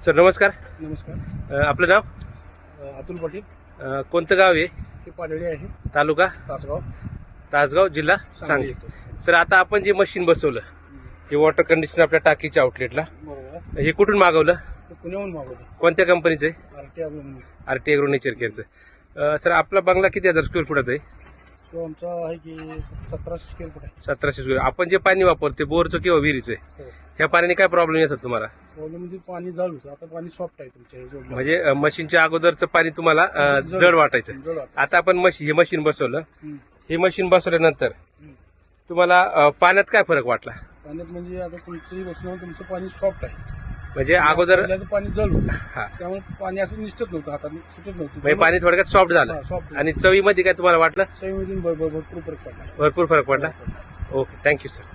Sir नमस्कार. नमस्कार. आपलं नाव? अतुल पाटील. कोणतं गाव आहे? हे पाडळी आहे, तालुका तासगाव, तासगाव, जिल्हा सांगली. येतो. सर आता आपण जे मशीन बसवलं हे वॉटर कंडिशनर आपल्या टाकीच्या आउटलेटला, बरोबर. हे कुठून मागवलं? ते पुण्याहून मागवले. कोणत्या कंपनीचं आहे? RTR म्हणून. RT ॲग्रो नेचर केअरचं. सर आपला बंगला किती हजार स्क्वेअर फुटात आहे? तो आमचा आहे की 1700 स्क्वेअर फूट आहे. 1700 स्क्वेअर. आपण जे पाणी वापरते बोरचं किंवा विहिरीचं आहे, हो. ह्या पाण्याने काय प्रॉब्लेम येतात तुम्हाला? प्रॉब्लेम म्हणजे पाणी जड होतं, आता पाणी सॉफ्ट आहे तुमच्या हे जोडलं. म्हणजे मशीनच्या अगोदरचं पाणी तुम्हाला जड वाटायचं. जड वाटतं. आता आपण हे मशीन बसवलं, हम्म. हे मशीन बसवल्यानंतर हम्म. तुम्हाला पाण्यात काय फरक वाटला? पाण्यात म्हणजे आता तुमचंही बसणं तुमचं पाणी सॉफ्ट आहे. म्हणजे अगोदर पहिल्याचं पाणी जड होतं, हा त्यामुळे पाणी असं निष्ठत नव्हतं, हाताने सुटत नव्हतं. म्हणजे पाणी थोडक्यात सॉफ्ट झालं. सॉफ्ट आणि चवीमध्ये काय तुम्हाला वाटलं? सईमधून भरपूर फरक पडला. भरपूर फरक पडला. Okay, thank you sir.